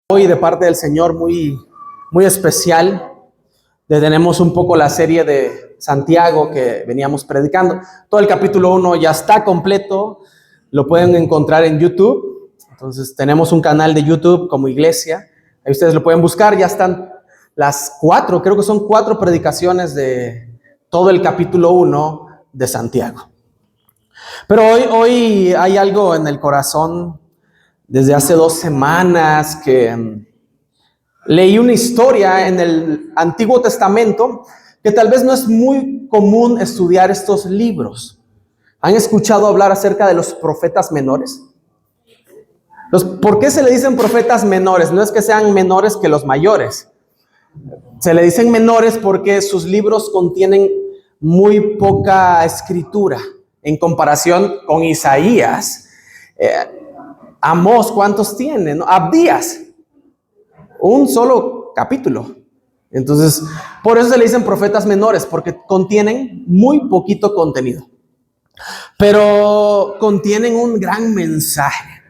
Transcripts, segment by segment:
Hoy de parte del Señor muy especial. Detenemos un poco la serie de Santiago que veníamos predicando. Todo el capítulo 1 ya está completo, lo pueden encontrar en YouTube. Entonces tenemos un canal de YouTube como iglesia, ahí ustedes lo pueden buscar. Ya están las 4, creo que son 4 predicaciones de todo el capítulo 1 de Santiago. Pero hoy hay algo en el corazón. Desde hace 2 semanas que leí una historia en el Antiguo Testamento que tal vez no es muy común estudiar estos libros. ¿Han escuchado hablar acerca de los profetas menores? ¿Por qué se le dicen profetas menores? No es que sean menores que los mayores. Se le dicen menores porque sus libros contienen muy poca escritura en comparación con Isaías. Amós, ¿cuántos tienen? Abdías, un solo capítulo. Entonces, por eso se le dicen profetas menores, porque contienen muy poquito contenido, pero contienen un gran mensaje.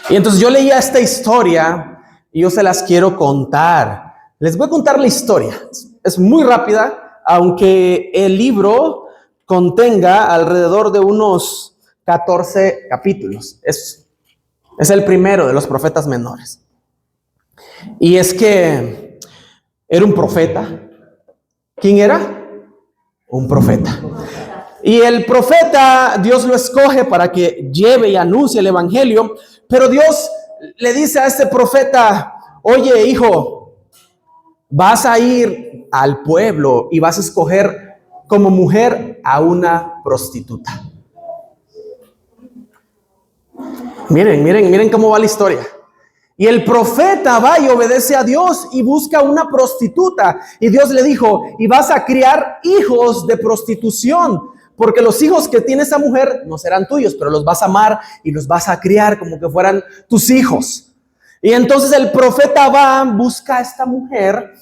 Y entonces yo leía esta historia y yo se las quiero contar. Les voy a contar la historia. Es muy rápida, aunque el libro contenga alrededor de unos 14 capítulos. Es el primero de los profetas menores. Y es que era un profeta. ¿Quién era? Un profeta. Y el profeta, Dios lo escoge para que lleve y anuncie el evangelio. Pero Dios le dice a este profeta: oye, hijo, vas a ir al pueblo y vas a escoger como mujer a una prostituta. Miren cómo va la historia. Y el profeta va y obedece a Dios y busca una prostituta. Y Dios le dijo: y vas a criar hijos de prostitución, porque los hijos que tiene esa mujer no serán tuyos, pero los vas a amar y los vas a criar como que fueran tus hijos. Y entonces el profeta va, busca a esta mujer.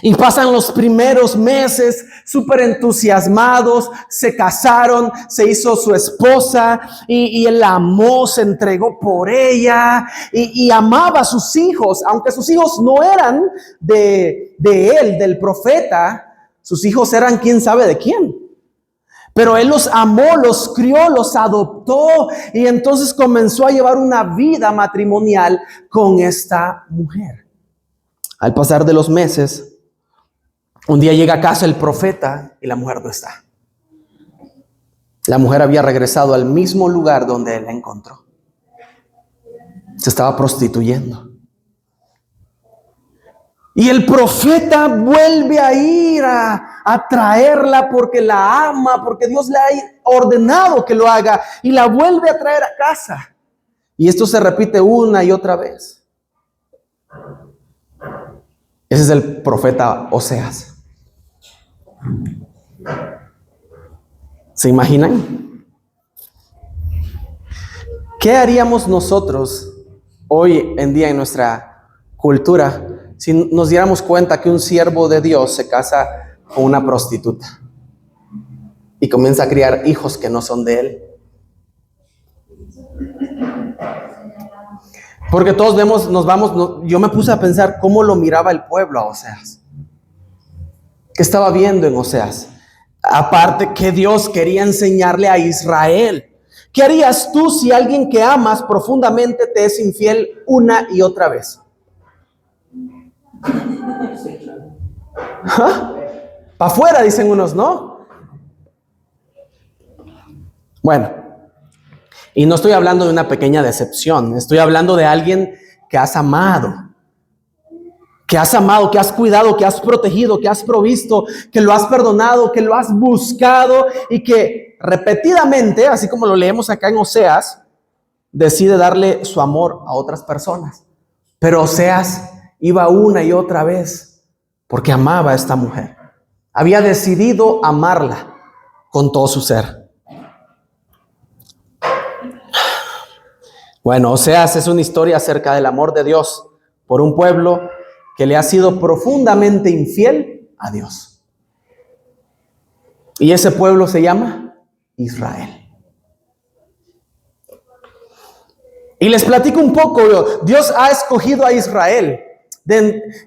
Y pasan los primeros meses súper entusiasmados, se casaron, se hizo su esposa y él la amó, se entregó por ella y amaba a sus hijos, aunque sus hijos no eran de él, del profeta. Sus hijos eran quién sabe de quién. Pero él los amó, los crió, los adoptó y entonces comenzó a llevar una vida matrimonial con esta mujer. Al pasar de los meses, un día llega a casa el profeta y la mujer no está. La mujer había regresado al mismo lugar donde él la encontró. Se estaba prostituyendo. Y el profeta vuelve a ir a traerla porque la ama, porque Dios le ha ordenado que lo haga, y la vuelve a traer a casa. Y esto se repite una y otra vez. Ese es el profeta Oseas. ¿Se imaginan? ¿Qué haríamos nosotros hoy en día en nuestra cultura si nos diéramos cuenta que un siervo de Dios se casa con una prostituta y comienza a criar hijos que no son de él? Porque todos vemos, yo me puse a pensar cómo lo miraba el pueblo a Oseas. ¿Qué estaba viendo en Oseas? Aparte que Dios quería enseñarle a Israel. ¿Qué harías tú si alguien que amas profundamente te es infiel una y otra vez? Para afuera, dicen unos, ¿no? Bueno, y no estoy hablando de una pequeña decepción, estoy hablando de alguien que has amado, que has cuidado, que has protegido, que has provisto, que lo has perdonado, que lo has buscado y que repetidamente, así como lo leemos acá en Oseas, decide darle su amor a otras personas. Pero Oseas iba una y otra vez porque amaba a esta mujer. Había decidido amarla con todo su ser. Bueno, Oseas es una historia acerca del amor de Dios por un pueblo que le ha sido profundamente infiel a Dios. Y ese pueblo se llama Israel. Y les platico un poco. Dios ha escogido a Israel.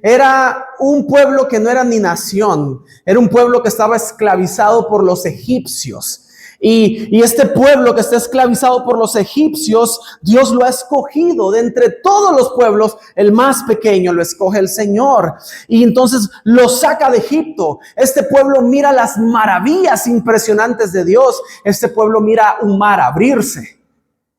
Era un pueblo que no era ni nación. Era un pueblo que estaba esclavizado por los egipcios. Y este pueblo que está esclavizado por los egipcios, Dios lo ha escogido. De entre todos los pueblos, el más pequeño lo escoge el Señor. Y entonces lo saca de Egipto. Este pueblo mira las maravillas impresionantes de Dios. Este pueblo mira un mar abrirse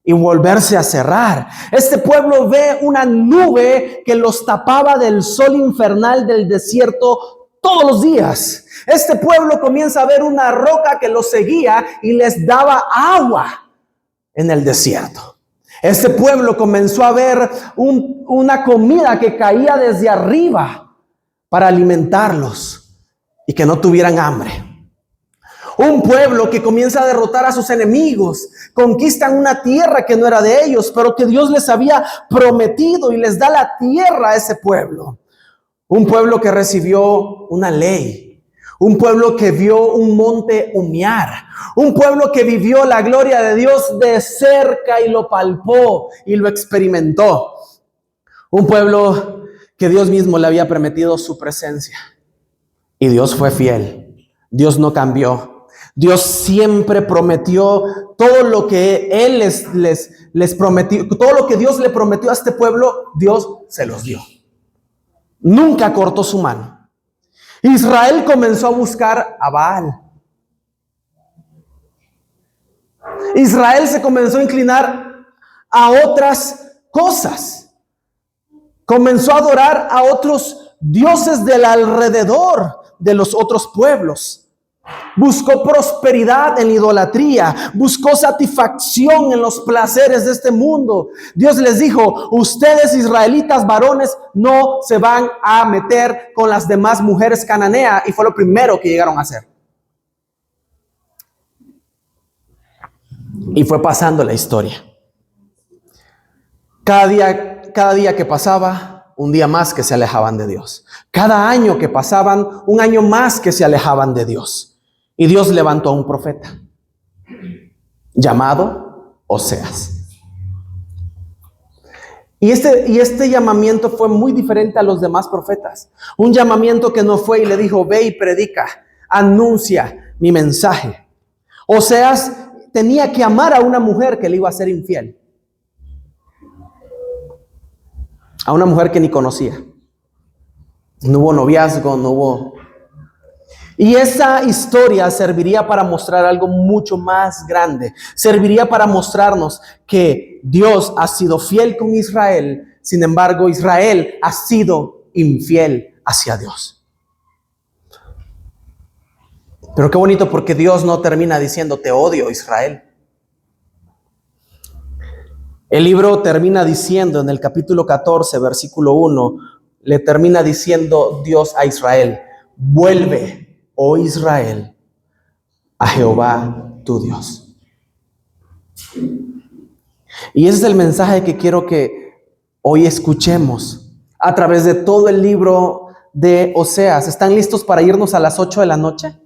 y volverse a cerrar. Este pueblo ve una nube que los tapaba del sol infernal del desierto todos los días. Este pueblo comienza a ver una roca que los seguía y les daba agua en el desierto. Este pueblo comenzó a ver una comida que caía desde arriba para alimentarlos y que no tuvieran hambre. Un pueblo que comienza a derrotar a sus enemigos, conquistan una tierra que no era de ellos, pero que Dios les había prometido y les da la tierra a ese pueblo. Un pueblo que recibió una ley, un pueblo que vio un monte humear, un pueblo que vivió la gloria de Dios de cerca y lo palpó y lo experimentó. Un pueblo que Dios mismo le había prometido su presencia. Y Dios fue fiel, Dios no cambió. Dios siempre prometió todo lo que Él les prometió, todo lo que Dios le prometió a este pueblo, Dios se los dio. Nunca cortó su mano. Israel comenzó a buscar a Baal. Israel se comenzó a inclinar a otras cosas. Comenzó a adorar a otros dioses del alrededor de los otros pueblos. Buscó prosperidad en la idolatría, buscó satisfacción en los placeres de este mundo. Dios les dijo: ustedes, israelitas varones, no se van a meter con las demás mujeres cananeas. Y fue lo primero que llegaron a hacer. Y fue pasando la historia. Cada día que pasaba, un día más que se alejaban de Dios. Cada año que pasaban, un año más que se alejaban de Dios. Y Dios levantó a un profeta llamado Oseas. Y este llamamiento fue muy diferente a los demás profetas. Un llamamiento que no fue y le dijo: ve y predica, anuncia mi mensaje. Oseas tenía que amar a una mujer que le iba a ser infiel. A una mujer que ni conocía. No hubo noviazgo, no hubo... Y esa historia serviría para mostrar algo mucho más grande. Serviría para mostrarnos que Dios ha sido fiel con Israel. Sin embargo, Israel ha sido infiel hacia Dios. Pero qué bonito, porque Dios no termina diciendo: te odio, Israel. El libro termina diciendo, en el capítulo 14, versículo 1, le termina diciendo Dios a Israel: vuelve, oh Israel, a Jehová tu Dios. Y ese es el mensaje que quiero que hoy escuchemos a través de todo el libro de Oseas. ¿Están listos para irnos a las 8 de la noche?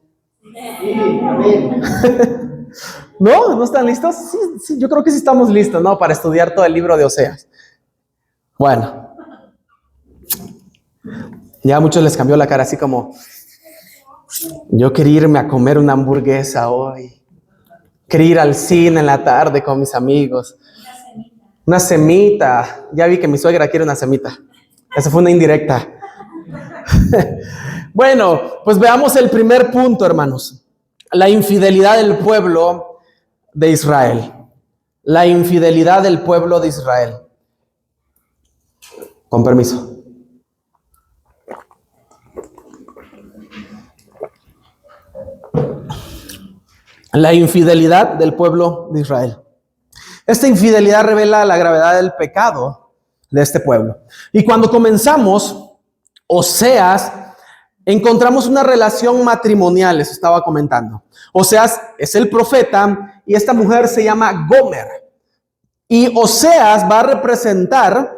Sí, amén. ¿No? ¿No están listos? Sí, yo creo que sí estamos listos, ¿no? Para estudiar todo el libro de Oseas. Bueno, ya a muchos les cambió la cara así como: yo quería irme a comer una hamburguesa hoy. Quería ir al cine en la tarde con mis amigos. Una semita. Ya vi que mi suegra quiere una semita. Esa fue una indirecta. Bueno, pues veamos el primer punto, hermanos. La infidelidad del pueblo de Israel. La infidelidad del pueblo de Israel. Con permiso. La infidelidad del pueblo de Israel. Esta infidelidad revela la gravedad del pecado de este pueblo. Y cuando comenzamos Oseas, encontramos una relación matrimonial, les estaba comentando. Oseas es el profeta y esta mujer se llama Gomer. Y Oseas va a representar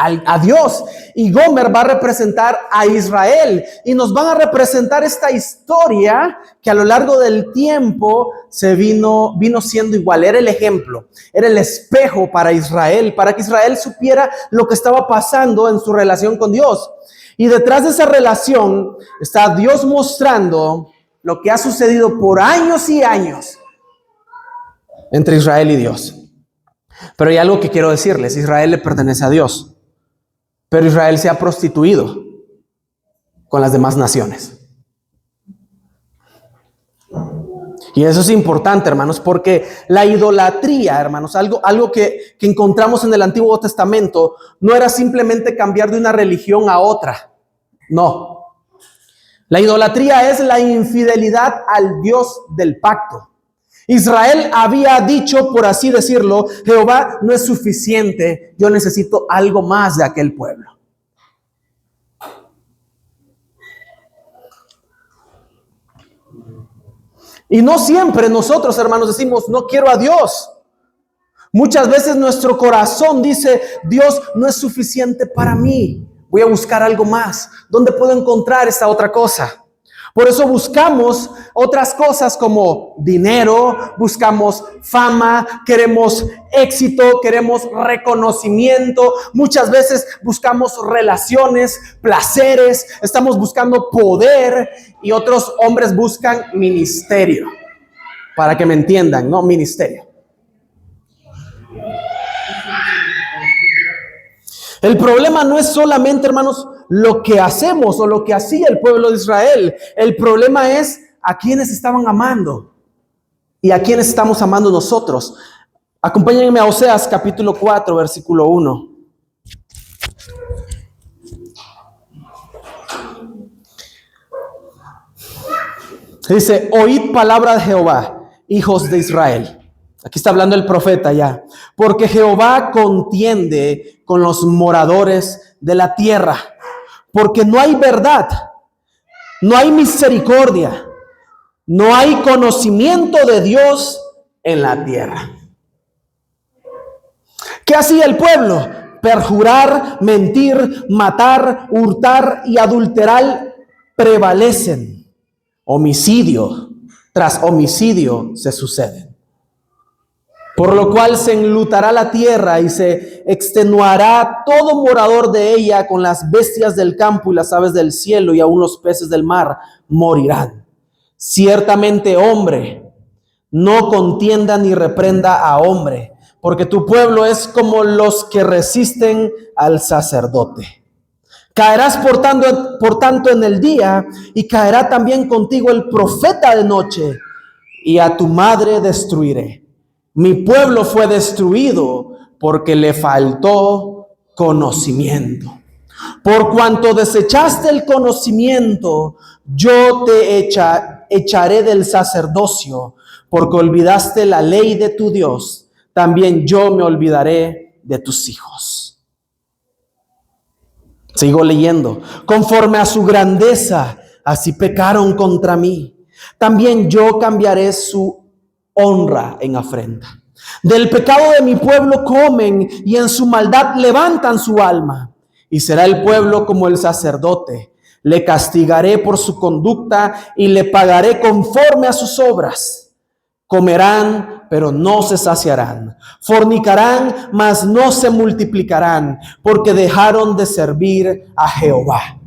a Dios, y Gomer va a representar a Israel, y nos van a representar esta historia que a lo largo del tiempo se vino siendo igual. Era el ejemplo, era el espejo para Israel, para que Israel supiera lo que estaba pasando en su relación con Dios. Y detrás de esa relación está Dios mostrando lo que ha sucedido por años y años entre Israel y Dios. Pero hay algo que quiero decirles: Israel le pertenece a Dios, pero Israel se ha prostituido con las demás naciones. Y eso es importante, hermanos, porque la idolatría, hermanos, algo que encontramos en el Antiguo Testamento, no era simplemente cambiar de una religión a otra. No. La idolatría es la infidelidad al Dios del pacto. Israel había dicho, por así decirlo: Jehová no es suficiente, yo necesito algo más de aquel pueblo. Y no siempre nosotros, hermanos, decimos: no quiero a Dios. Muchas veces nuestro corazón dice: Dios no es suficiente para mí, voy a buscar algo más. ¿Dónde puedo encontrar esta otra cosa? Por eso buscamos otras cosas como dinero, buscamos fama, queremos éxito, queremos reconocimiento. Muchas veces buscamos relaciones, placeres, estamos buscando poder, y otros hombres buscan ministerio. Para que me entiendan, ¿no? Ministerio. El problema no es solamente, hermanos, lo que hacemos o lo que hacía el pueblo de Israel. El problema es a quienes estaban amando y a quienes estamos amando nosotros. Acompáñenme a Oseas capítulo 4, versículo 1. Dice: oíd palabra de Jehová, hijos de Israel. Aquí está hablando el profeta ya. Porque Jehová contiende con los moradores de la tierra. Porque no hay verdad, no hay misericordia, no hay conocimiento de Dios en la tierra. ¿Qué hacía el pueblo? Perjurar, mentir, matar, hurtar y adulterar prevalecen. Homicidio tras homicidio se suceden. Por lo cual se enlutará la tierra y se extenuará todo morador de ella, con las bestias del campo y las aves del cielo, y aún los peces del mar morirán. Ciertamente, hombre no contienda ni reprenda a hombre, porque tu pueblo es como los que resisten al sacerdote. Caerás por tanto en el día, y caerá también contigo el profeta de noche, y a tu madre destruiré. Mi pueblo fue destruido porque le faltó conocimiento. Por cuanto desechaste el conocimiento, yo te echaré del sacerdocio. Porque olvidaste la ley de tu Dios, también yo me olvidaré de tus hijos. Sigo leyendo. Conforme a su grandeza, así pecaron contra mí. También yo cambiaré su honra en afrenta. Del pecado de mi pueblo comen, y en su maldad levantan su alma. Y será el pueblo como el sacerdote. Le castigaré por su conducta y le pagaré conforme a sus obras. Comerán, pero no se saciarán. Fornicarán, mas no se multiplicarán, porque dejaron de servir a Jehová.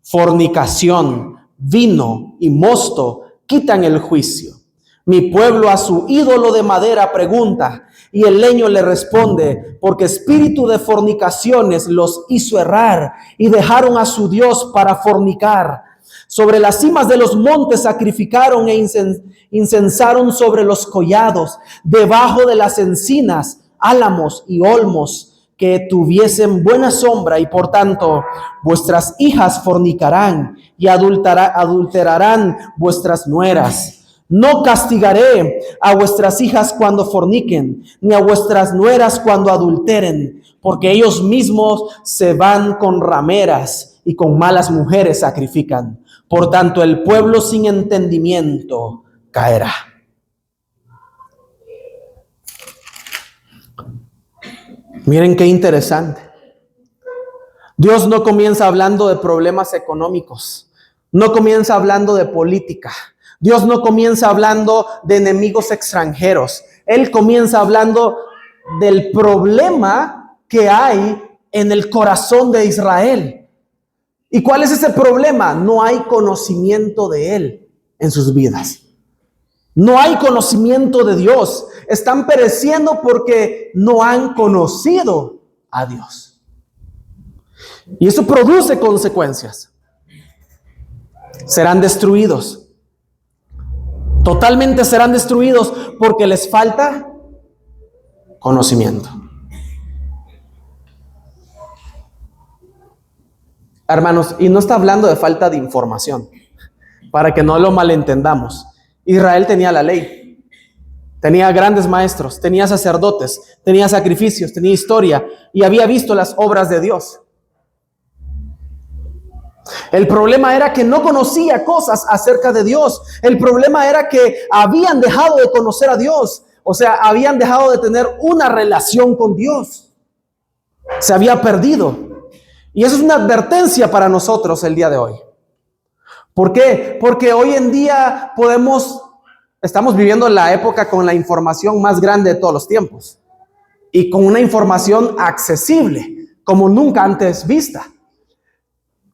Fornicación, vino y mosto quitan el juicio. Mi pueblo a su ídolo de madera pregunta, y el leño le responde, porque espíritu de fornicaciones los hizo errar, y dejaron a su Dios para fornicar. Sobre las cimas de los montes sacrificaron e incensaron sobre los collados, debajo de las encinas, álamos y olmos, que tuviesen buena sombra, y por tanto vuestras hijas fornicarán y adulterarán vuestras nueras. No castigaré a vuestras hijas cuando forniquen, ni a vuestras nueras cuando adulteren, porque ellos mismos se van con rameras y con malas mujeres sacrifican. Por tanto, el pueblo sin entendimiento caerá. Miren qué interesante. Dios no comienza hablando de problemas económicos, no comienza hablando de política, Dios no comienza hablando de enemigos extranjeros. Él comienza hablando del problema que hay en el corazón de Israel. ¿Y cuál es ese problema? No hay conocimiento de Él en sus vidas. No hay conocimiento de Dios. Están pereciendo porque no han conocido a Dios. Y eso produce consecuencias. Serán destruidos. Totalmente serán destruidos porque les falta conocimiento. Hermanos, y no está hablando de falta de información, para que no lo malentendamos. Israel tenía la ley, tenía grandes maestros, tenía sacerdotes, tenía sacrificios, tenía historia y había visto las obras de Dios. El problema era que no conocía cosas acerca de Dios. El problema era que habían dejado de conocer a Dios. O sea, habían dejado de tener una relación con Dios. Se había perdido. Y eso es una advertencia para nosotros el día de hoy. ¿Por qué? Porque hoy en día estamos viviendo la época con la información más grande de todos los tiempos. Y con una información accesible, como nunca antes vista.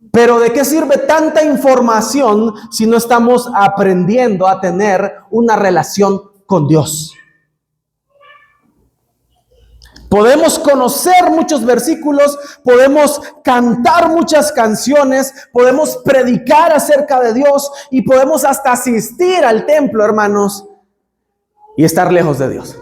Pero ¿de qué sirve tanta información si no estamos aprendiendo a tener una relación con Dios? Podemos conocer muchos versículos, podemos cantar muchas canciones, podemos predicar acerca de Dios y podemos hasta asistir al templo, hermanos, y estar lejos de Dios.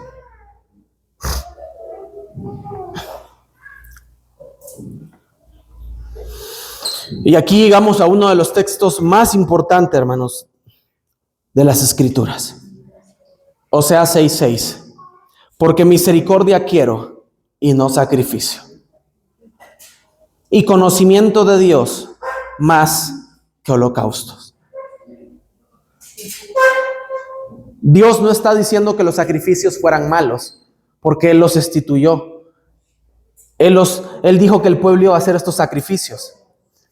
Y aquí llegamos a uno de los textos más importantes, hermanos, de las Escrituras. Oseas 6:6. Porque misericordia quiero y no sacrificio. Y conocimiento de Dios más que holocaustos. Dios no está diciendo que los sacrificios fueran malos, porque Él los instituyó. Él dijo que el pueblo iba a hacer estos sacrificios.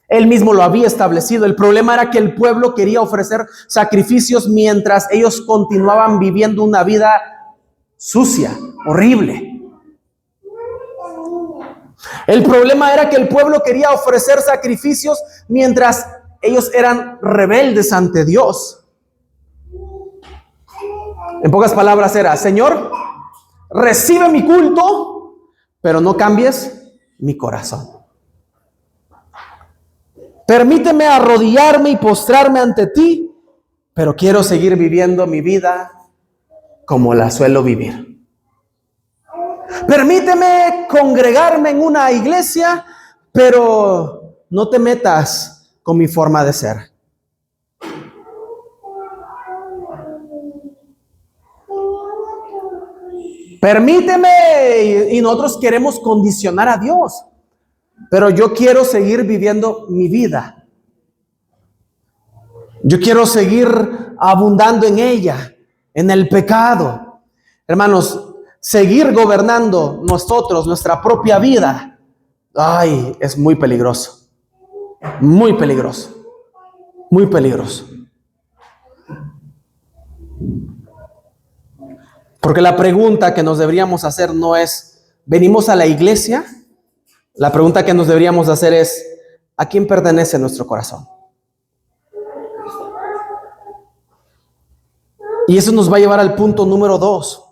Él mismo lo había establecido. El problema era que el pueblo quería ofrecer sacrificios mientras ellos continuaban viviendo una vida sucia, horrible. El problema era que el pueblo quería ofrecer sacrificios mientras ellos eran rebeldes ante Dios. En pocas palabras era: Señor, recibe mi culto, pero no cambies mi corazón. Permíteme arrodillarme y postrarme ante ti, pero quiero seguir viviendo mi vida como la suelo vivir. Permíteme congregarme en una iglesia, pero no te metas con mi forma de ser. Permíteme, y nosotros queremos condicionar a Dios. Pero yo quiero seguir viviendo mi vida. Yo quiero seguir abundando en ella, en el pecado. Hermanos, seguir gobernando nosotros, nuestra propia vida, es muy peligroso. Muy peligroso. Muy peligroso. Porque la pregunta que nos deberíamos hacer no es: ¿venimos a la iglesia? La pregunta que nos deberíamos hacer es: ¿a quién pertenece nuestro corazón? Y eso nos va a llevar al punto número 2,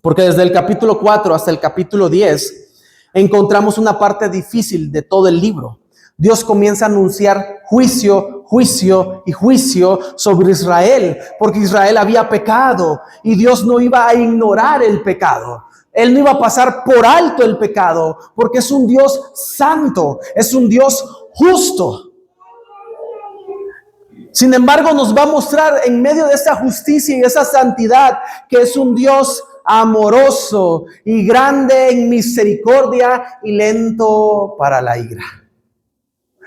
porque desde el capítulo 4 hasta el capítulo 10 encontramos una parte difícil de todo el libro. Dios comienza a anunciar juicio, juicio y juicio sobre Israel, porque Israel había pecado y Dios no iba a ignorar el pecado. Él no iba a pasar por alto el pecado, porque es un Dios santo, es un Dios justo. Sin embargo, nos va a mostrar en medio de esa justicia y esa santidad que es un Dios amoroso y grande en misericordia y lento para la ira.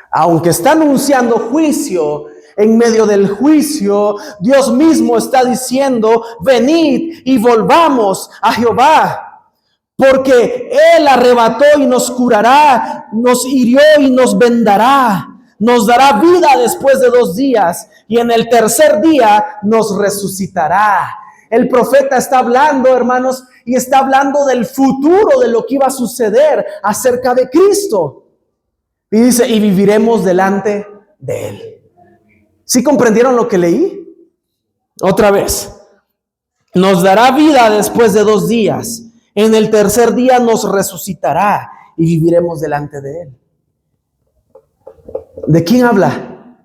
Aunque está anunciando juicio, en medio del juicio, Dios mismo está diciendo: venid y volvamos a Jehová. Porque Él arrebató y nos curará, nos hirió y nos vendará, nos dará vida después de 2 días y en el tercer día nos resucitará. El profeta está hablando, hermanos, y está hablando del futuro, de lo que iba a suceder acerca de Cristo. Y dice, y viviremos delante de Él. ¿Sí comprendieron lo que leí? Otra vez. Nos dará vida después de 2 días. En el tercer día nos resucitará y viviremos delante de Él. ¿De quién habla?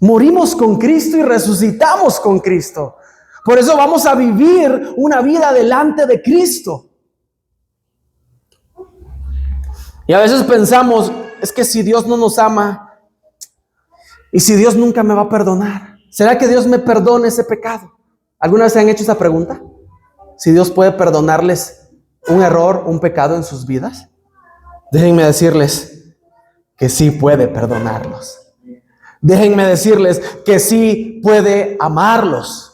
Morimos con Cristo y resucitamos con Cristo. Por eso vamos a vivir una vida delante de Cristo. Y a veces pensamos, es que si Dios no nos ama y si Dios nunca me va a perdonar, ¿será que Dios me perdone ese pecado? ¿Alguna vez se han hecho esa pregunta? Si Dios puede perdonarles un error, un pecado en sus vidas. Déjenme decirles que sí puede perdonarlos. Déjenme decirles que sí puede amarlos.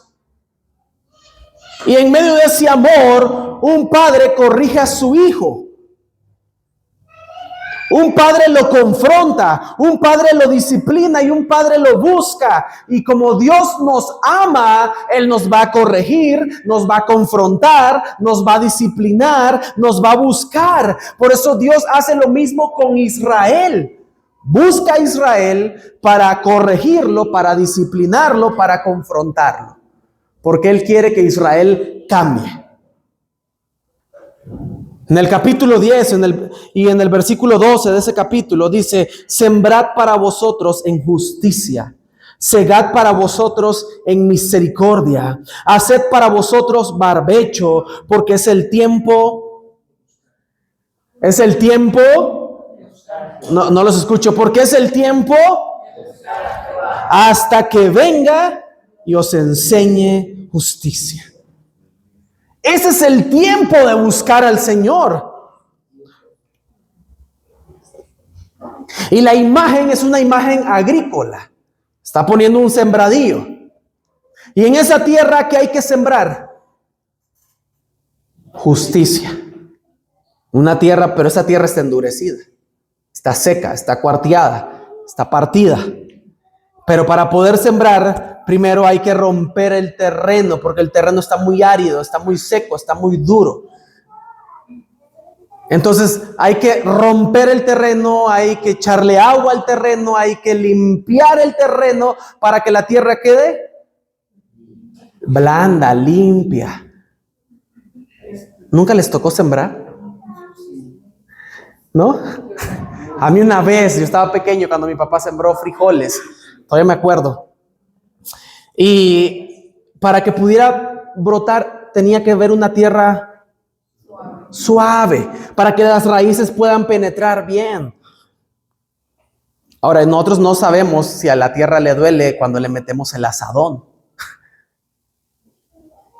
Y en medio de ese amor, un padre corrige a su hijo. Un padre lo confronta, un padre lo disciplina y un padre lo busca. Y como Dios nos ama, Él nos va a corregir, nos va a confrontar, nos va a disciplinar, nos va a buscar. Por eso Dios hace lo mismo con Israel. Busca a Israel para corregirlo, para disciplinarlo, para confrontarlo. Porque Él quiere que Israel cambie. En el capítulo 10 y en el versículo 12 de ese capítulo dice, sembrad para vosotros en justicia, segad para vosotros en misericordia, haced para vosotros barbecho, porque es el tiempo, no los escucho, porque es el tiempo hasta que venga y os enseñe justicia. Ese es el tiempo de buscar al Señor. Y la imagen es una imagen agrícola. Está poniendo un sembradío. Y en esa tierra, ¿qué hay que sembrar? Justicia. Una tierra, pero esa tierra está endurecida. Está seca, está cuarteada, está partida. Pero para poder sembrar, primero hay que romper el terreno, porque el terreno está muy árido, está muy seco, está muy duro. Entonces hay que romper el terreno, hay que echarle agua al terreno, hay que limpiar el terreno para que la tierra quede blanda, limpia. ¿Nunca les tocó sembrar? ¿No? A mí una vez, yo estaba pequeño cuando mi papá sembró frijoles, todavía me acuerdo. Y para que pudiera brotar tenía que haber una tierra suave, para que las raíces puedan penetrar bien. Ahora, nosotros no sabemos si a la tierra le duele cuando le metemos el azadón.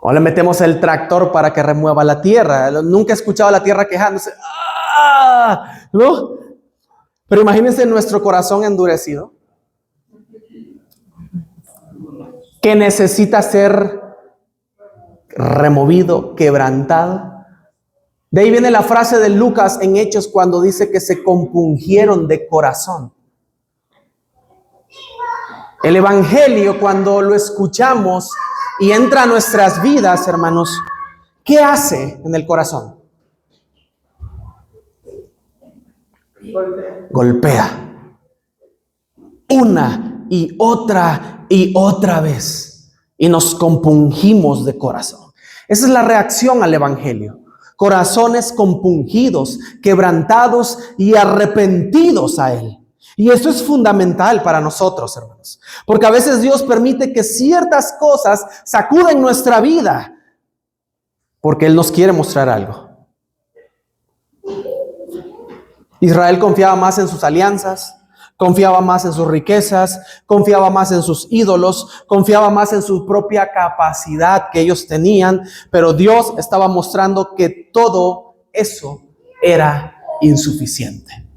O le metemos el tractor para que remueva la tierra. Nunca he escuchado a la tierra quejándose. ¡Ah! ¿No? Pero imagínense nuestro corazón endurecido, que necesita ser removido, quebrantado. De ahí viene la frase de Lucas en Hechos cuando dice que se compungieron de corazón. El evangelio, cuando lo escuchamos y entra a nuestras vidas, hermanos, ¿qué hace en el corazón? Golpea. Una y otra vez. Y nos compungimos de corazón. Esa es la reacción al evangelio. Corazones compungidos, quebrantados y arrepentidos a Él. Y esto es fundamental para nosotros, hermanos. Porque a veces Dios permite que ciertas cosas sacuden nuestra vida. Porque Él nos quiere mostrar algo. Israel confiaba más en sus alianzas, confiaba más en sus riquezas, confiaba más en sus ídolos, confiaba más en su propia capacidad que ellos tenían, pero Dios estaba mostrando que todo eso era insuficiente.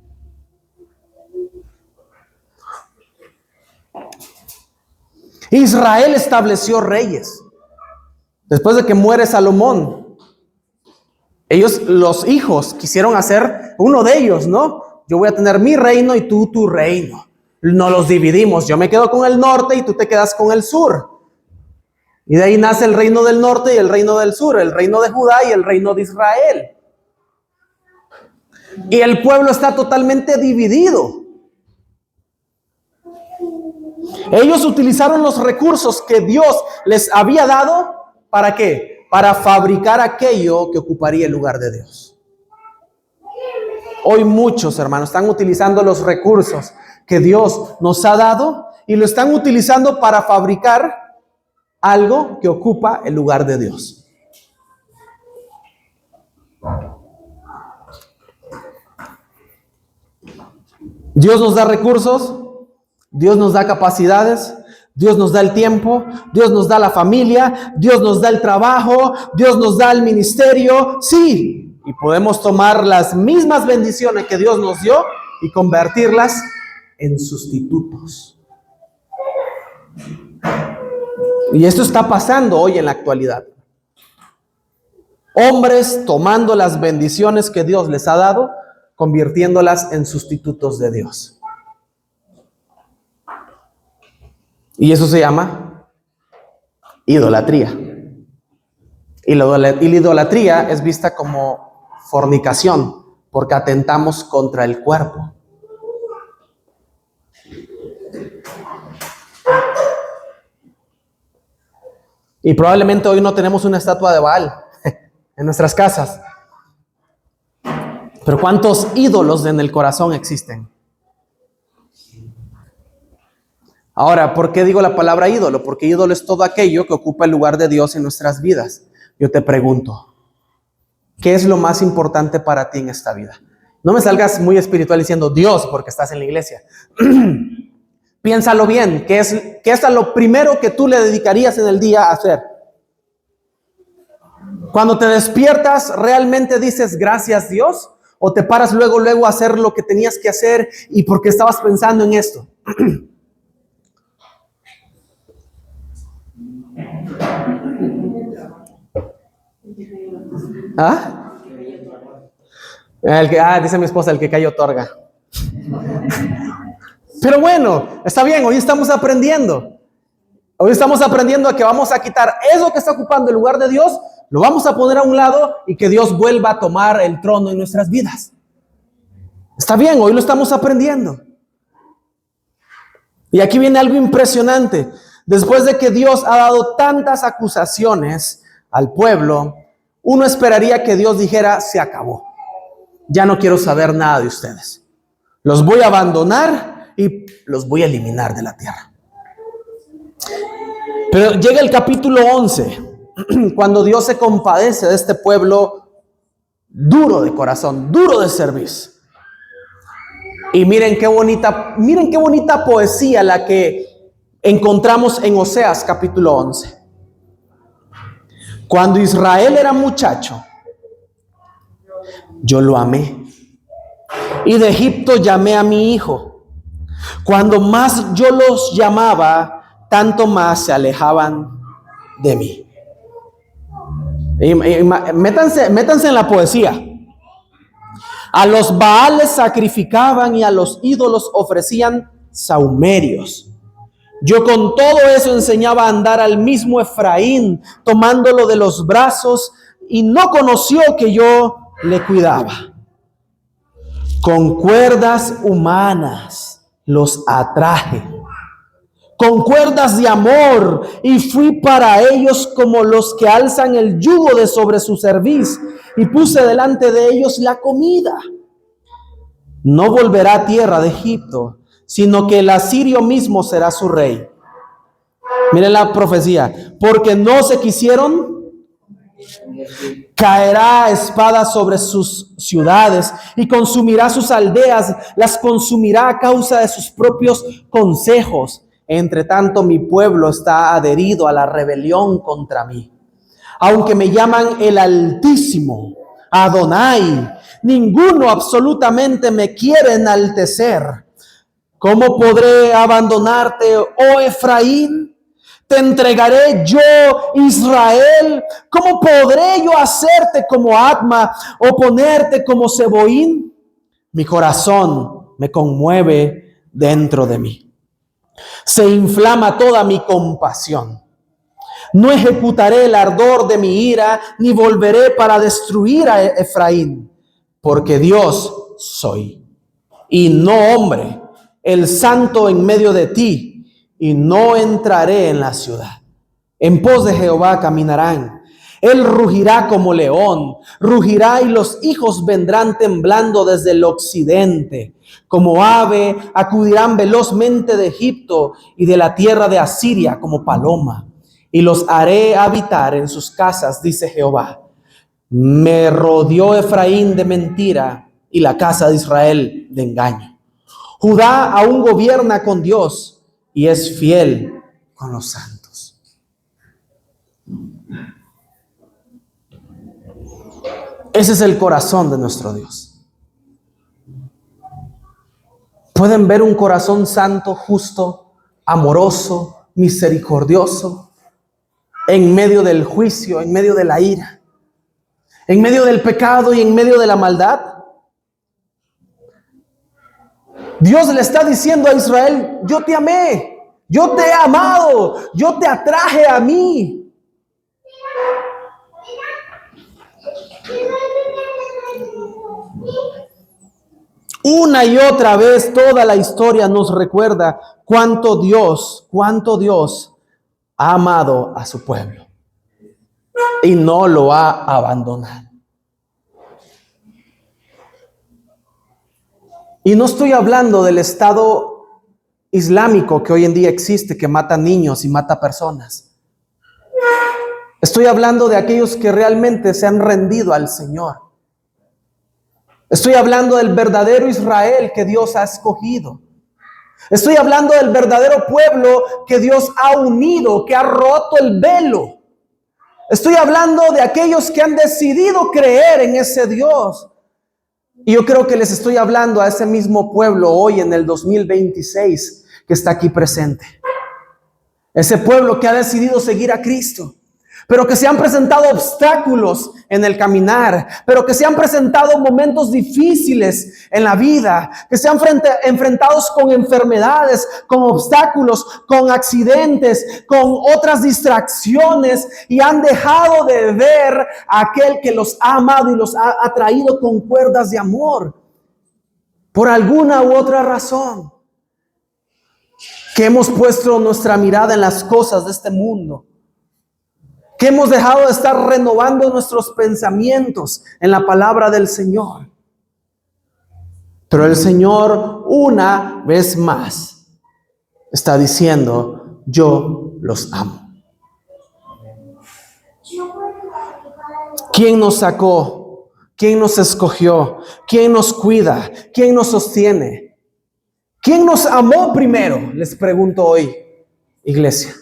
Israel estableció reyes. Después de que muere Salomón, Ellos, los hijos, quisieron hacer uno de ellos, ¿no? Yo voy a tener mi reino y tú tu reino. No los dividimos. Yo me quedo con el norte y tú te quedas con el sur. Y de ahí nace el reino del norte y el reino del sur, el reino de Judá y el reino de Israel. Y el pueblo está totalmente dividido. Ellos utilizaron los recursos que Dios les había dado, ¿para qué? Para fabricar aquello que ocuparía el lugar de Dios. Hoy muchos hermanos están utilizando los recursos que Dios nos ha dado y lo están utilizando para fabricar algo que ocupa el lugar de Dios. Dios nos da recursos, Dios nos da capacidades, Dios nos da el tiempo, Dios nos da la familia, Dios nos da el trabajo, Dios nos da el ministerio, sí, y podemos tomar las mismas bendiciones que Dios nos dio y convertirlas en sustitutos. Y esto está pasando hoy en la actualidad. Hombres tomando las bendiciones que Dios les ha dado, convirtiéndolas en sustitutos de Dios. Y eso se llama idolatría. Y la idolatría es vista como fornicación, porque atentamos contra el cuerpo. Y probablemente hoy no tenemos una estatua de Baal en nuestras casas. Pero ¿cuántos ídolos en el corazón existen? Ahora, ¿por qué digo la palabra ídolo? Porque ídolo es todo aquello que ocupa el lugar de Dios en nuestras vidas. Yo te pregunto, ¿qué es lo más importante para ti en esta vida? No me salgas muy espiritual diciendo Dios porque estás en la iglesia. Piénsalo bien, ¿qué es lo primero que tú le dedicarías en el día a hacer? Cuando te despiertas, ¿realmente dices gracias Dios? ¿O te paras luego a hacer lo que tenías que hacer y porque estabas pensando en esto? ¿Ah? Dice mi esposa, el que calla otorga. Pero bueno, está bien, hoy estamos aprendiendo. Hoy estamos aprendiendo a que vamos a quitar eso que está ocupando el lugar de Dios, lo vamos a poner a un lado y que Dios vuelva a tomar el trono en nuestras vidas. Está bien, hoy lo estamos aprendiendo. Y aquí viene algo impresionante. Después de que Dios ha dado tantas acusaciones al pueblo, uno esperaría que Dios dijera, se acabó. Ya no quiero saber nada de ustedes. Los voy a abandonar y los voy a eliminar de la tierra. Pero llega el capítulo 11, cuando Dios se compadece de este pueblo duro de corazón, duro de servicio. Y miren qué bonita poesía la que encontramos en Oseas capítulo 11. Cuando Israel era muchacho, yo lo amé, y de Egipto llamé a mi hijo. Cuando más yo los llamaba, tanto más se alejaban de mí. Métanse en la poesía. A los Baales sacrificaban y a los ídolos ofrecían sahumerios. Yo con todo eso enseñaba a andar al mismo Efraín, tomándolo de los brazos, y no conoció que yo le cuidaba. Con cuerdas humanas los atraje, con cuerdas de amor, y fui para ellos como los que alzan el yugo de sobre su cerviz, y puse delante de ellos la comida. No volverá a tierra de Egipto, sino que el asirio mismo será su rey. Miren la profecía. Porque no se quisieron, caerá espada sobre sus ciudades y consumirá sus aldeas, las consumirá a causa de sus propios consejos. Entre tanto, mi pueblo está adherido a la rebelión contra mí. Aunque me llaman el Altísimo, Adonai, ninguno absolutamente me quiere enaltecer. ¿Cómo podré abandonarte, oh Efraín? ¿Te entregaré yo, Israel? ¿Cómo podré yo hacerte como Adma o ponerte como Seboín? Mi corazón me conmueve dentro de mí. Se inflama toda mi compasión. No ejecutaré el ardor de mi ira, ni volveré para destruir a Efraín, porque Dios soy, y no hombre, el santo en medio de ti, y no entraré en la ciudad. En pos de Jehová caminarán. Él rugirá como león, rugirá y los hijos vendrán temblando desde el occidente. Como ave acudirán velozmente de Egipto y de la tierra de Asiria como paloma. Y los haré habitar en sus casas, dice Jehová. Me rodeó Efraín de mentira y la casa de Israel de engaño. Judá aún gobierna con Dios y es fiel con los santos. Ese es el corazón de nuestro Dios. ¿Pueden ver un corazón santo, justo, amoroso, misericordioso, en medio del juicio, en medio de la ira, en medio del pecado y en medio de la maldad? Dios le está diciendo a Israel: yo te amé, yo te he amado, yo te atraje a mí. Una y otra vez toda la historia nos recuerda cuánto Dios ha amado a su pueblo y no lo ha abandonado. Y no estoy hablando del Estado islámico que hoy en día existe, que mata niños y mata personas. Estoy hablando de aquellos que realmente se han rendido al Señor. Estoy hablando del verdadero Israel que Dios ha escogido. Estoy hablando del verdadero pueblo que Dios ha unido, que ha roto el velo. Estoy hablando de aquellos que han decidido creer en ese Dios. Y yo creo que les estoy hablando a ese mismo pueblo hoy en el 2026 que está aquí presente. Ese pueblo que ha decidido seguir a Cristo, pero que se han presentado obstáculos en el caminar, pero que se han presentado momentos difíciles en la vida, que se han enfrentados con enfermedades, con obstáculos, con accidentes, con otras distracciones, y han dejado de ver a aquel que los ha amado y los ha atraído con cuerdas de amor, por alguna u otra razón, que hemos puesto nuestra mirada en las cosas de este mundo, que hemos dejado de estar renovando nuestros pensamientos en la palabra del Señor. Pero el Señor una vez más está diciendo: yo los amo. ¿Quién nos sacó? ¿Quién nos escogió? ¿Quién nos cuida? ¿Quién nos sostiene? ¿Quién nos amó primero? Les pregunto hoy, iglesia.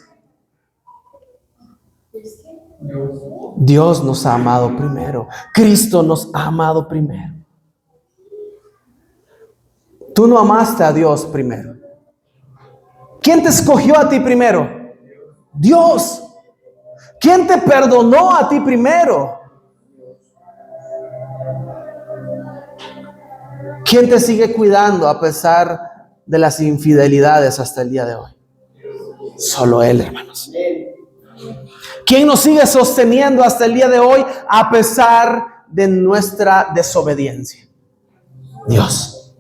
Dios nos ha amado primero. Cristo nos ha amado primero. Tú no amaste a Dios primero. ¿Quién te escogió a ti primero? Dios. ¿Quién te perdonó a ti primero? ¿Quién te sigue cuidando a pesar de las infidelidades hasta el día de hoy? Solo Él, hermanos. ¿Quién nos sigue sosteniendo hasta el día de hoy a pesar de nuestra desobediencia? Dios.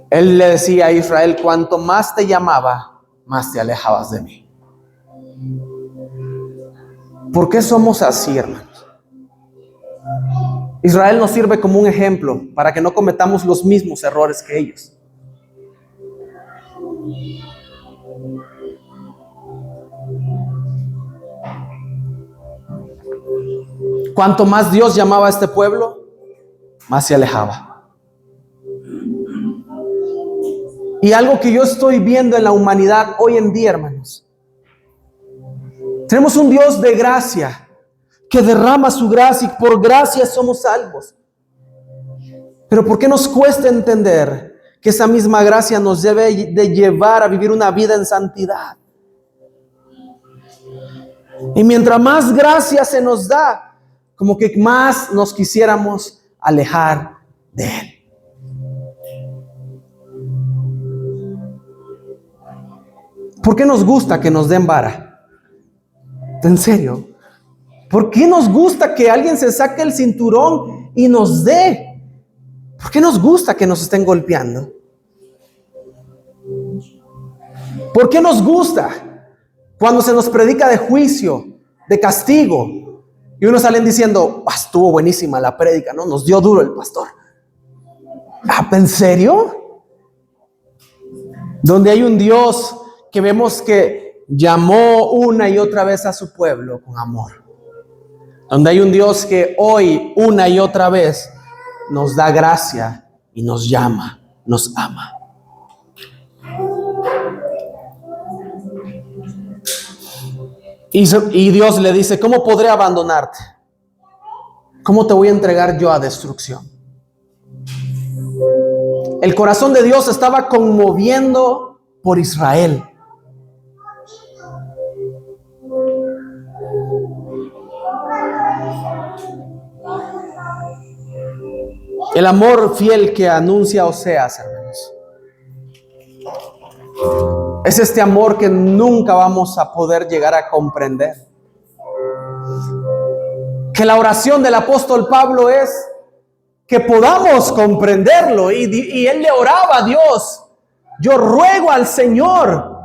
Él le decía a Israel: cuanto más te llamaba, más te alejabas de mí. ¿Por qué somos así, hermanos? Israel nos sirve como un ejemplo para que no cometamos los mismos errores que ellos. Cuanto más Dios llamaba a este pueblo, más se alejaba. Y algo que yo estoy viendo en la humanidad hoy en día, hermanos, tenemos un Dios de gracia que derrama su gracia y por gracia somos salvos. Pero ¿por qué nos cuesta entender que esa misma gracia nos debe de llevar a vivir una vida en santidad. Y mientras más gracia se nos da, como que más nos quisiéramos alejar de Él. ¿Por qué nos gusta que nos den vara? ¿En serio? ¿Por qué nos gusta que alguien se saque el cinturón y nos dé? ¿Por qué nos gusta que nos estén golpeando? ¿Por qué nos gusta cuando se nos predica de juicio, de castigo? Y unos salen diciendo, estuvo buenísima la prédica, ¿no? Nos dio duro el pastor. ¿En serio? Donde hay un Dios que vemos que llamó una y otra vez a su pueblo con amor. Donde hay un Dios que hoy una y otra vez nos da gracia y nos llama, nos ama. Y Dios le dice, ¿cómo podré abandonarte? ¿Cómo te voy a entregar yo a destrucción? El corazón de Dios estaba conmoviendo por Israel. El amor fiel que anuncia Oseas, hermanos, es este amor que nunca vamos a poder llegar a comprender. Que la oración del apóstol Pablo es que podamos comprenderlo. Y él le oraba a Dios. Yo ruego al Señor,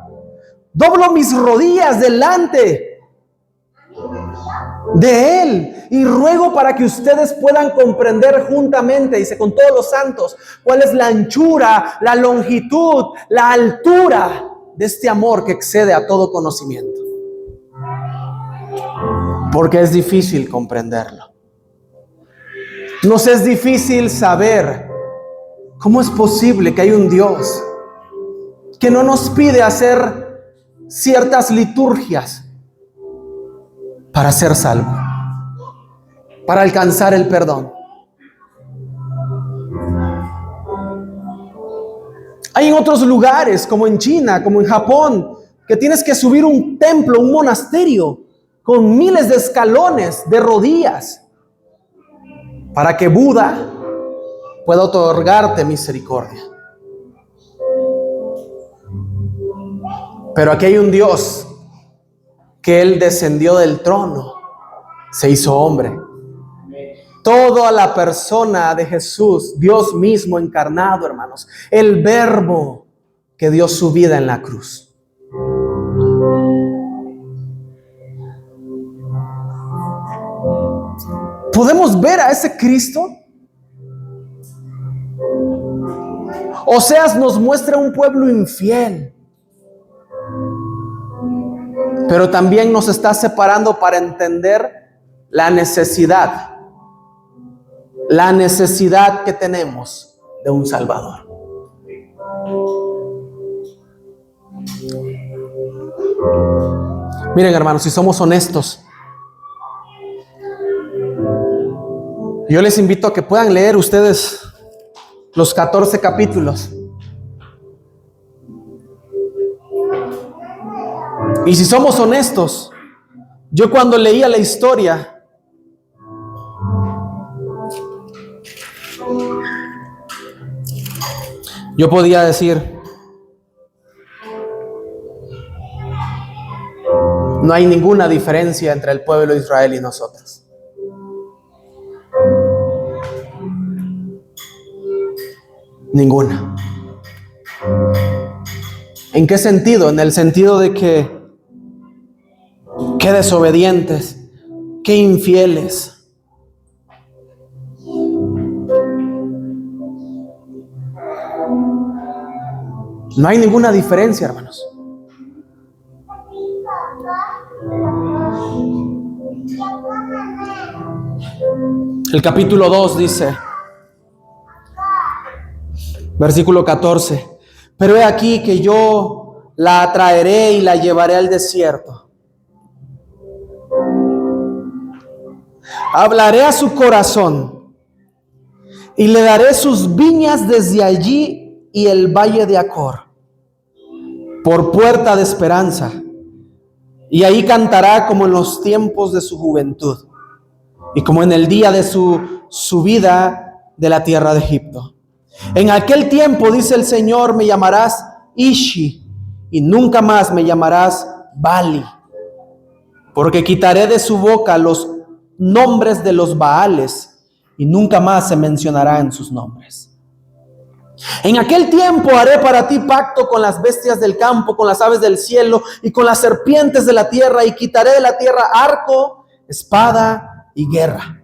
doblo mis rodillas delante de Él y ruego para que ustedes puedan comprender juntamente, dice, con todos los santos, cuál es la anchura, la longitud, la altura de este amor que excede a todo conocimiento. Porque es difícil comprenderlo. Nos es difícil saber cómo es posible que hay un Dios que no nos pide hacer ciertas liturgias para ser salvo, para alcanzar el perdón. Hay en otros lugares, como en China, como en Japón, que tienes que subir un templo, un monasterio, con miles de escalones, de rodillas, para que Buda pueda otorgarte misericordia. Pero aquí hay un Dios que Él descendió del trono, se hizo hombre. Toda la persona de Jesús, Dios mismo encarnado, hermanos, el Verbo que dio su vida en la cruz. ¿Podemos ver a ese Cristo? Oseas nos muestra un pueblo infiel, pero también nos está separando para entender la necesidad que tenemos de un Salvador. Miren, hermanos, si somos honestos, yo les invito a que puedan leer ustedes los 14 capítulos. Y si somos honestos, yo cuando leía la historia, yo podía decir, no hay ninguna diferencia entre el pueblo de Israel y nosotros. Ninguna. ¿En qué sentido? En el sentido de que qué desobedientes, qué infieles. No hay ninguna diferencia, hermanos. El capítulo 2 dice, versículo 14, pero he aquí que yo la atraeré y la llevaré al desierto. Hablaré a su corazón y le daré sus viñas desde allí y el valle de Acor, por puerta de esperanza, y ahí cantará como en los tiempos de su juventud, y como en el día de su subida de la tierra de Egipto. En aquel tiempo, dice el Señor, me llamarás Ishi, y nunca más me llamarás Bali, porque quitaré de su boca los nombres de los Baales, y nunca más se mencionará en sus nombres. En aquel tiempo haré para ti pacto con las bestias del campo, con las aves del cielo y con las serpientes de la tierra, y quitaré de la tierra arco, espada y guerra,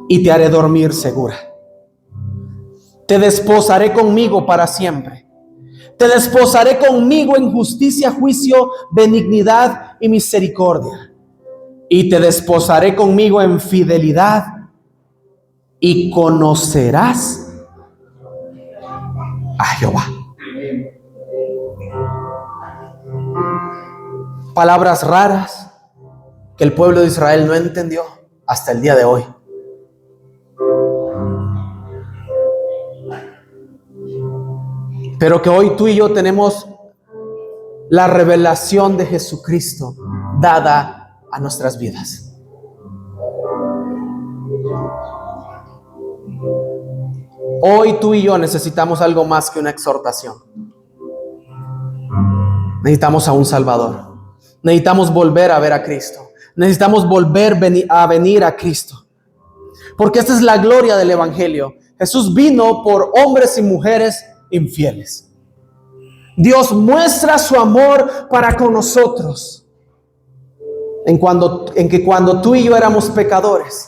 y te haré dormir segura. Te desposaré conmigo para siempre. Te desposaré conmigo en justicia, juicio, benignidad y misericordia. Y te desposaré conmigo en fidelidad, y conocerás a Jehová. Palabras raras que el pueblo de Israel no entendió hasta el día de hoy. Pero que hoy tú y yo tenemos la revelación de Jesucristo dada a nuestras vidas. Hoy tú y yo necesitamos algo más que una exhortación. Necesitamos a un Salvador. Necesitamos volver a ver a Cristo. Necesitamos volver a venir a Cristo. Porque esta es la gloria del Evangelio. Jesús vino por hombres y mujeres infieles. Dios muestra su amor para con nosotros en que cuando tú y yo éramos pecadores,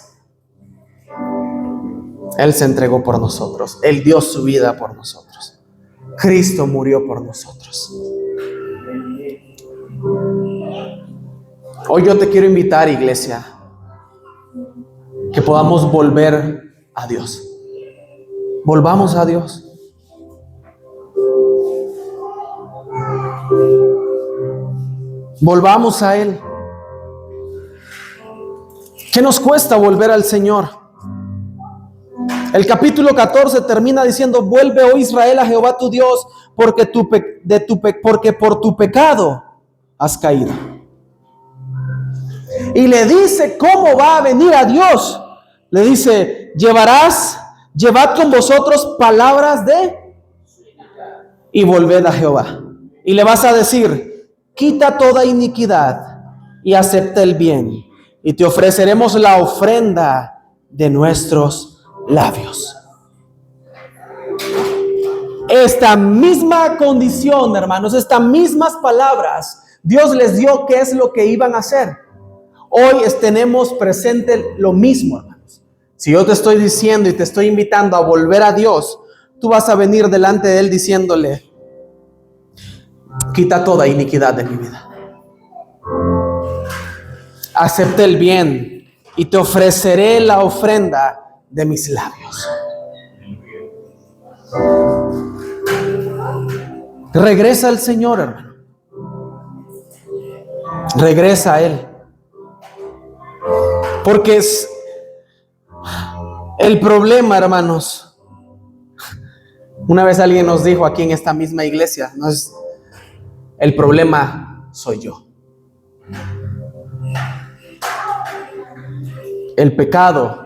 Él se entregó por nosotros. Él dio su vida por nosotros. Cristo murió por nosotros. Hoy yo te quiero invitar, iglesia, que podamos volver a Dios. Volvamos a Dios. Volvamos a Él. ¿Qué nos cuesta volver al Señor? El capítulo 14 termina diciendo: vuelve, oh Israel, a Jehová tu Dios, porque por tu pecado has caído. Y le dice cómo va a venir a Dios. Le dice: llevad con vosotros palabras y volved a Jehová. Y le vas a decir: quita toda iniquidad y acepta el bien, y te ofreceremos la ofrenda de nuestros labios. Esta misma condición, hermanos, estas mismas palabras, Dios les dio qué es lo que iban a hacer. Hoy tenemos presente lo mismo, hermanos. Si yo te estoy diciendo y te estoy invitando a volver a Dios, tú vas a venir delante de Él diciéndole: quita toda iniquidad de mi vida. Acepta el bien y te ofreceré la ofrenda de mis labios. Regresa al Señor, hermano. Regresa a Él. Porque es el problema, hermanos. Una vez alguien nos dijo aquí en esta misma iglesia: no es el problema, soy yo. El pecado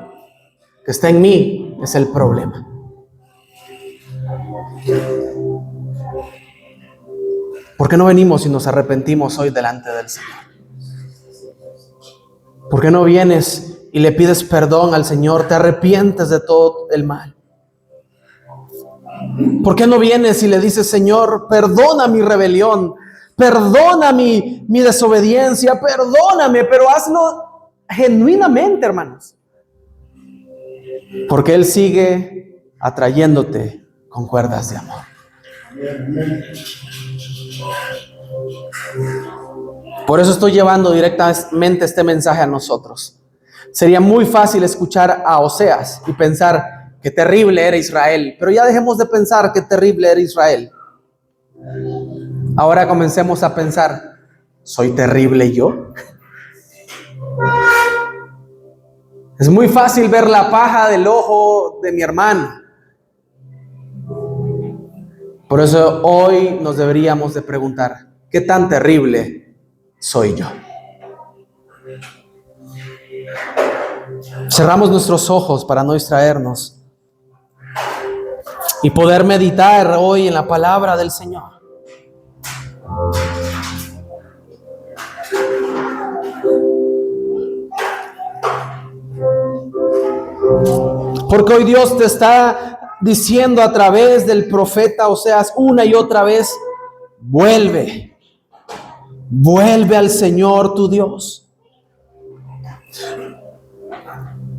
que está en mí es el problema. ¿Por qué no venimos y nos arrepentimos hoy delante del Señor? ¿Por qué no vienes y le pides perdón al Señor? Te arrepientes de todo el mal. ¿Por qué no vienes y le dices: Señor, perdona mi rebelión, perdona mi desobediencia, perdóname, pero hazlo genuinamente, hermanos? Porque Él sigue atrayéndote con cuerdas de amor. Por eso estoy llevando directamente este mensaje a nosotros. Sería muy fácil escuchar a Oseas y pensar: qué terrible era Israel. Pero ya dejemos de pensar qué terrible era Israel. Ahora comencemos a pensar: ¿soy terrible yo? Es muy fácil ver la paja del ojo de mi hermano. Por eso hoy nos deberíamos de preguntar, ¿qué tan terrible soy yo? Cerramos nuestros ojos para no distraernos y poder meditar hoy en la palabra del Señor. Porque hoy Dios te está diciendo a través del profeta Oseas una y otra vez, vuelve al Señor tu Dios.